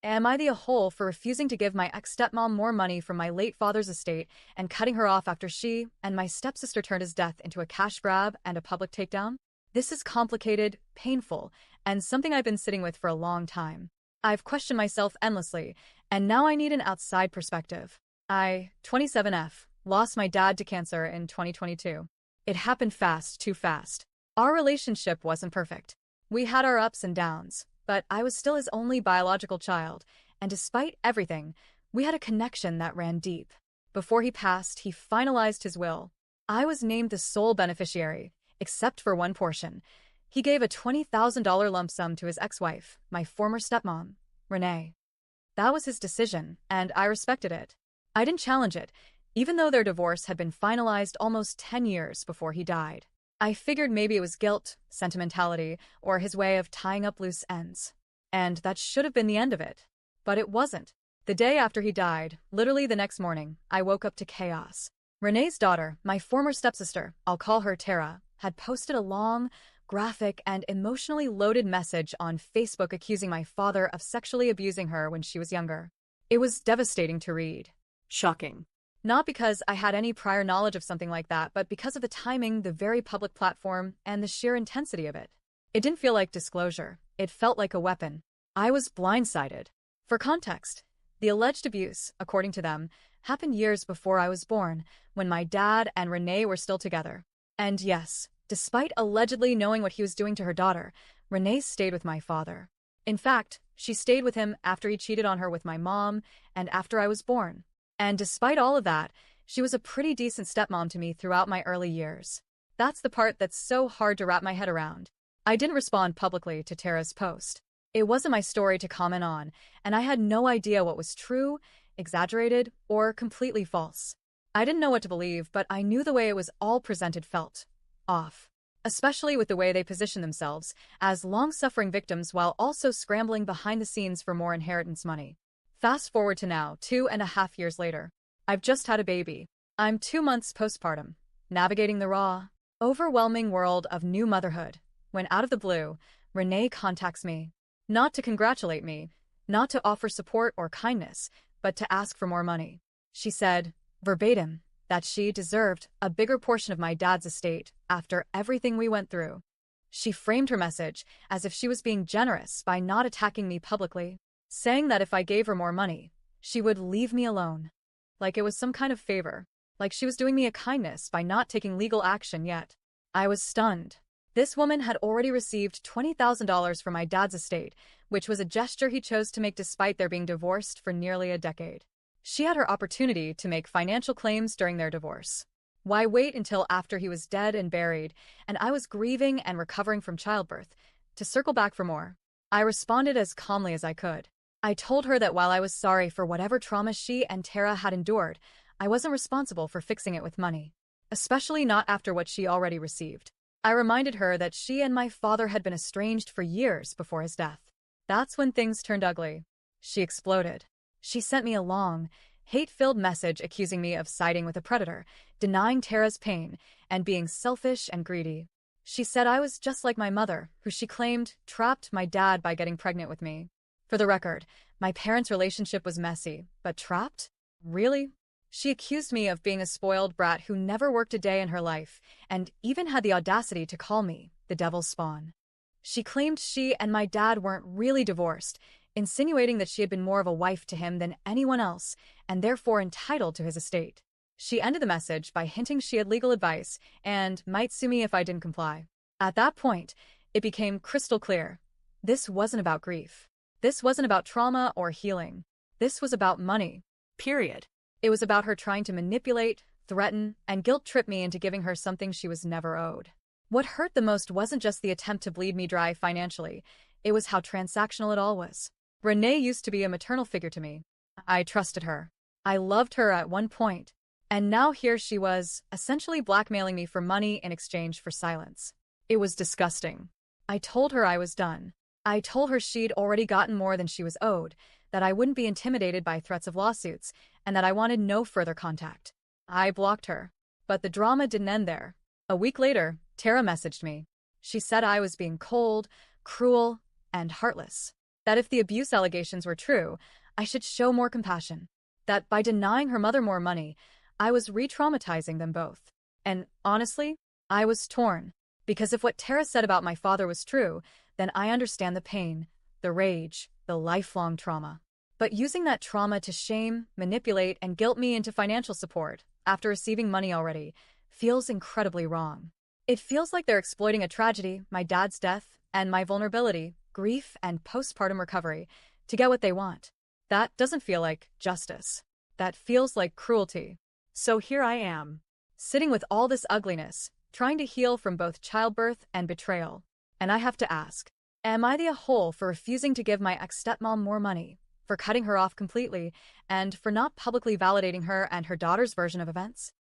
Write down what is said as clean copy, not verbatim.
Am I the a-hole for refusing to give my ex-stepmom more money from my late father's estate and cutting her off after she and my stepsister turned his death into a cash grab and a public takedown? This is complicated, painful, and something I've been sitting with for a long time. I've questioned myself endlessly, and now I need an outside perspective. I, 27F, lost my dad to cancer in 2022. It happened fast, too fast. Our relationship wasn't perfect. We had our ups and downs, but I was still his only biological child, and despite everything, we had a connection that ran deep. Before he passed, he finalized his will. I was named the sole beneficiary, except for one portion. He gave a $20,000 lump sum to his ex-wife, my former stepmom, Renee. That was his decision, and I respected it. I didn't challenge it, even though their divorce had been finalized almost 10 years before he died. I figured maybe it was guilt, sentimentality, or his way of tying up loose ends. And that should have been the end of it. But it wasn't. The day after he died, literally the next morning, I woke up to chaos. Renee's daughter, my former stepsister, I'll call her Tara, had posted a long, graphic, and emotionally loaded message on Facebook accusing my father of sexually abusing her when she was younger. It was devastating to read. Shocking. Not because I had any prior knowledge of something like that, but because of the timing, the very public platform, and the sheer intensity of it. It didn't feel like disclosure. It felt like a weapon. I was blindsided. For context, the alleged abuse, according to them, happened years before I was born, when my dad and Renee were still together. And yes, despite allegedly knowing what he was doing to her daughter, Renee stayed with my father. In fact, she stayed with him after he cheated on her with my mom and after I was born. And despite all of that, she was a pretty decent stepmom to me throughout my early years. That's the part that's so hard to wrap my head around. I didn't respond publicly to Tara's post. It wasn't my story to comment on, and I had no idea what was true, exaggerated, or completely false. I didn't know what to believe, but I knew the way it was all presented felt off. Especially with the way they positioned themselves as long-suffering victims while also scrambling behind the scenes for more inheritance money. Fast forward to now, 2.5 years later. I've just had a baby. I'm 2 months postpartum, navigating the raw, overwhelming world of new motherhood, when out of the blue, Renee contacts me. Not to congratulate me, not to offer support or kindness, but to ask for more money. She said, verbatim, that she deserved a bigger portion of my dad's estate after everything we went through. She framed her message as if she was being generous by not attacking me publicly, saying that if I gave her more money, she would leave me alone. Like it was some kind of favor, like she was doing me a kindness by not taking legal action yet. I was stunned. This woman had already received $20,000 from my dad's estate, which was a gesture he chose to make despite their being divorced for nearly a decade. She had her opportunity to make financial claims during their divorce. Why wait until after he was dead and buried, and I was grieving and recovering from childbirth, to circle back for more? I responded as calmly as I could. I told her that while I was sorry for whatever trauma she and Tara had endured, I wasn't responsible for fixing it with money, especially not after what she already received. I reminded her that she and my father had been estranged for years before his death. That's when things turned ugly. She exploded. She sent me a long, hate-filled message accusing me of siding with a predator, denying Tara's pain, and being selfish and greedy. She said I was just like my mother, who she claimed trapped my dad by getting pregnant with me. For the record, my parents' relationship was messy, but trapped? Really? She accused me of being a spoiled brat who never worked a day in her life, and even had the audacity to call me the devil's spawn. She claimed she and my dad weren't really divorced, insinuating that she had been more of a wife to him than anyone else, and therefore entitled to his estate. She ended the message by hinting she had legal advice and might sue me if I didn't comply. At that point, it became crystal clear. This wasn't about grief. This wasn't about trauma or healing. This was about money. Period. It was about her trying to manipulate, threaten, and guilt-trip me into giving her something she was never owed. What hurt the most wasn't just the attempt to bleed me dry financially, it was how transactional it all was. Renee used to be a maternal figure to me. I trusted her. I loved her at one point. And now here she was, essentially blackmailing me for money in exchange for silence. It was disgusting. I told her I was done. I told her she'd already gotten more than she was owed, that I wouldn't be intimidated by threats of lawsuits, and that I wanted no further contact. I blocked her. But the drama didn't end there. A week later, Tara messaged me. She said I was being cold, cruel, and heartless. That if the abuse allegations were true, I should show more compassion. That by denying her mother more money, I was re-traumatizing them both. And honestly, I was torn. Because if what Tara said about my father was true, then I understand the pain, the rage, the lifelong trauma. But using that trauma to shame, manipulate, and guilt me into financial support, after receiving money already, feels incredibly wrong. It feels like they're exploiting a tragedy, my dad's death, and my vulnerability, grief, and postpartum recovery, to get what they want. That doesn't feel like justice. That feels like cruelty. So here I am, sitting with all this ugliness, trying to heal from both childbirth and betrayal. And I have to ask, am I the a-hole for refusing to give my ex-stepmom more money, for cutting her off completely, and for not publicly validating her and her daughter's version of events?